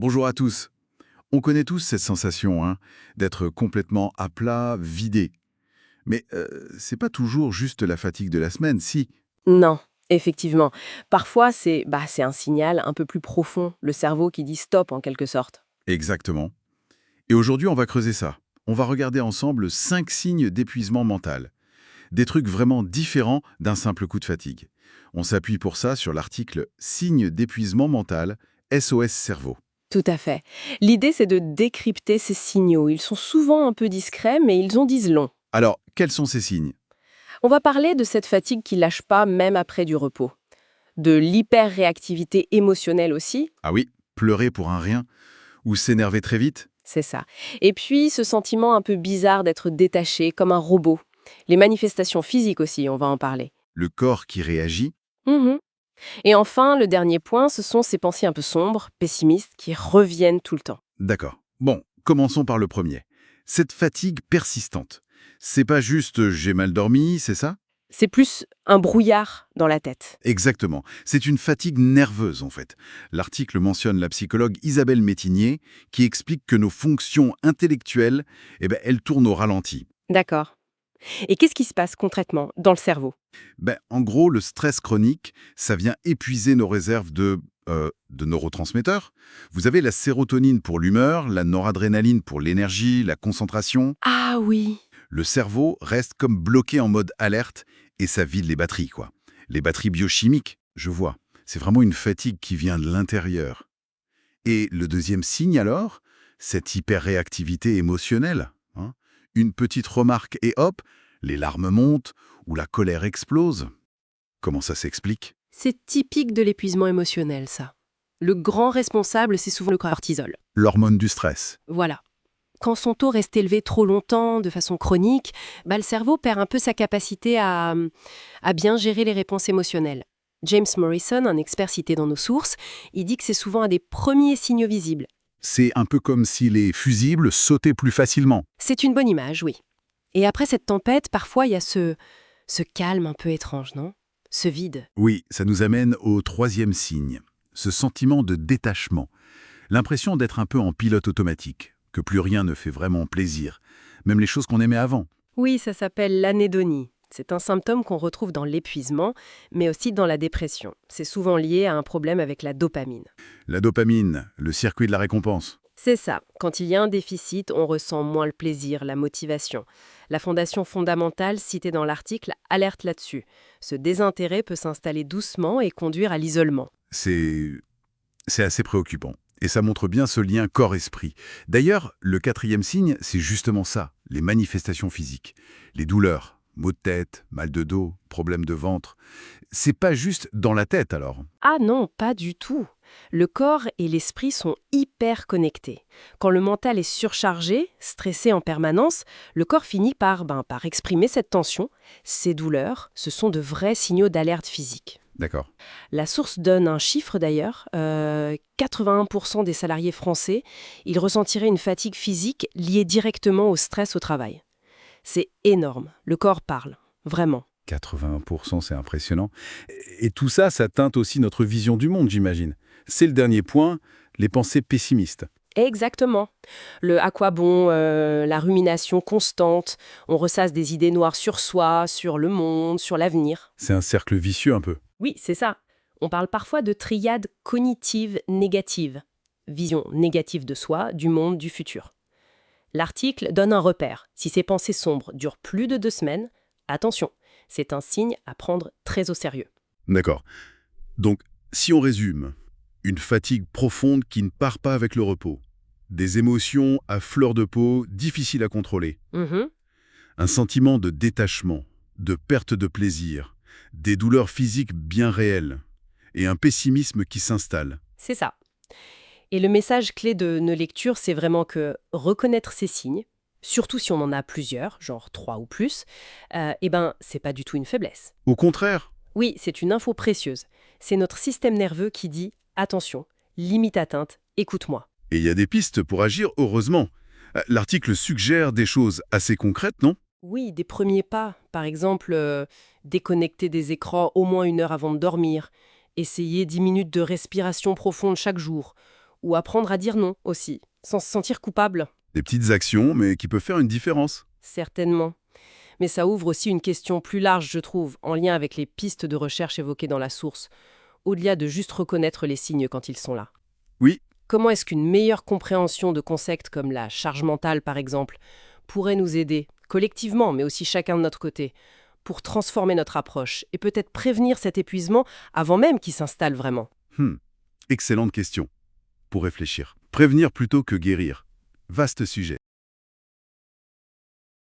Bonjour à tous. On connaît tous cette sensation, d'être complètement à plat, vidé. Mais c'est pas toujours juste la fatigue de la semaine, si. Non, effectivement. Parfois, c'est un signal un peu plus profond, le cerveau qui dit stop en quelque sorte. Exactement. Et aujourd'hui, on va creuser ça. On va regarder ensemble 5 signes d'épuisement mental. Des trucs vraiment différents d'un simple coup de fatigue. On s'appuie pour ça sur l'article Signes d'épuisement mental, SOS Cerveau. Tout à fait. L'idée, c'est de décrypter ces signaux. Ils sont souvent un peu discrets, mais ils en disent long. Alors, quels sont ces signes? On va parler de cette fatigue qui lâche pas même après du repos. De l'hyperréactivité émotionnelle aussi, Ah oui, pleurer pour un rien ou s'énerver très vite? c'est ça. Et puis, ce sentiment un peu bizarre d'être détaché, comme un robot. Les manifestations physiques aussi, on va en parler. Le corps qui réagit? Mhm. Et enfin, le dernier point, ce sont ces pensées un peu sombres, pessimistes, qui reviennent tout le temps. D'accord. Bon, commençons par le premier. Cette fatigue persistante. C'est pas juste j'ai mal dormi, c'est ça? C'est plus un brouillard dans la tête. Exactement. C'est une fatigue nerveuse en fait. L'article mentionne la psychologue Isabelle Métinier qui explique que nos fonctions intellectuelles, elles tournent au ralenti. D'accord. Et qu'est-ce qui se passe concrètement dans le cerveau? En gros, le stress chronique, ça vient épuiser nos réserves de neurotransmetteurs. Vous avez la sérotonine pour l'humeur, la noradrénaline pour l'énergie, la concentration. Ah oui. Le cerveau reste comme bloqué en mode alerte et ça vide les batteries, quoi. Les batteries biochimiques, je vois. C'est vraiment une fatigue qui vient de l'intérieur. Et le deuxième signe alors, cette hyperréactivité émotionnelle. Une petite remarque et hop, les larmes montent ou la colère explose. Comment ça s'explique? C'est typique de l'épuisement émotionnel, ça. Le grand responsable, c'est souvent le cortisol. L'hormone du stress. Voilà. Quand son taux reste élevé trop longtemps, de façon chronique, le cerveau perd un peu sa capacité à bien gérer les réponses émotionnelles. James Morrison, un expert cité dans nos sources, il dit que c'est souvent un des premiers signaux visibles. C'est un peu comme si les fusibles sautaient plus facilement. C'est une bonne image, oui. Et après cette tempête, parfois il y a ce calme un peu étrange, non? Ce vide. Oui, ça nous amène au troisième signe. Ce sentiment de détachement. L'impression d'être un peu en pilote automatique, que plus rien ne fait vraiment plaisir, même les choses qu'on aimait avant. Oui, ça s'appelle l'anédonie. C'est un symptôme qu'on retrouve dans l'épuisement, mais aussi dans la dépression. C'est souvent lié à un problème avec la dopamine. La dopamine, le circuit de la récompense. C'est ça. Quand il y a un déficit, on ressent moins le plaisir, la motivation. La fondation fondamentale citée dans l'article alerte là-dessus. Ce désintérêt peut s'installer doucement et conduire à l'isolement. C'est assez préoccupant. Et ça montre bien ce lien corps-esprit. D'ailleurs, le quatrième signe, c'est justement ça, les manifestations physiques. Les douleurs, maux de tête, mal de dos, problèmes de ventre. C'est pas juste dans la tête alors. Ah non, pas du tout. Le corps et l'esprit sont hyper connectés. Quand le mental est surchargé, stressé en permanence, le corps finit par exprimer cette tension. Ces douleurs, ce sont de vrais signaux d'alerte physique. D'accord. La source donne un chiffre d'ailleurs, 81% des salariés français, ils ressentiraient une fatigue physique liée directement au stress au travail. C'est énorme, le corps parle, vraiment. 80%, c'est impressionnant. Et tout ça, ça teinte aussi notre vision du monde, j'imagine. C'est le dernier point, les pensées pessimistes. Exactement. Le à quoi bon, la rumination constante, on ressasse des idées noires sur soi, sur le monde, sur l'avenir. C'est un cercle vicieux un peu. Oui, c'est ça. On parle parfois de triade cognitive négative. Vision négative de soi, du monde, du futur. L'article donne un repère. Si ces pensées sombres durent plus de 2 semaines, attention, c'est un signe à prendre très au sérieux. D'accord. Donc, si on résume, une fatigue profonde qui ne part pas avec le repos, des émotions à fleur de peau difficiles à contrôler, Mhm, un sentiment de détachement, de perte de plaisir, des douleurs physiques bien réelles et un pessimisme qui s'installe. c'est ça. Et le message clé de nos lectures, c'est vraiment que reconnaître ces signes, surtout si on en a plusieurs, genre 3 ou plus, c'est pas du tout une faiblesse. Au contraire, Oui, c'est une info précieuse. C'est notre système nerveux qui dit attention, limite atteinte, écoute-moi. et il y a des pistes pour agir heureusement. L'article suggère des choses assez concrètes, non? Oui, des premiers pas, par exemple, déconnecter des écrans au moins 1 heure avant de dormir, essayer 10 minutes de respiration profonde chaque jour, Ou apprendre à dire non aussi, sans se sentir coupable. Des petites actions, mais qui peuvent faire une différence. Certainement. Mais ça ouvre aussi une question plus large, je trouve, en lien avec les pistes de recherche évoquées dans la source, au-delà de juste reconnaître les signes quand ils sont là. Oui, Comment est-ce qu'une meilleure compréhension de concepts comme la charge mentale, par exemple, pourrait nous aider, collectivement, mais aussi chacun de notre côté, pour transformer notre approche et peut-être prévenir cet épuisement avant même qu'il s'installe vraiment? excellente question. Pour réfléchir. Prévenir plutôt que guérir. Vaste sujet.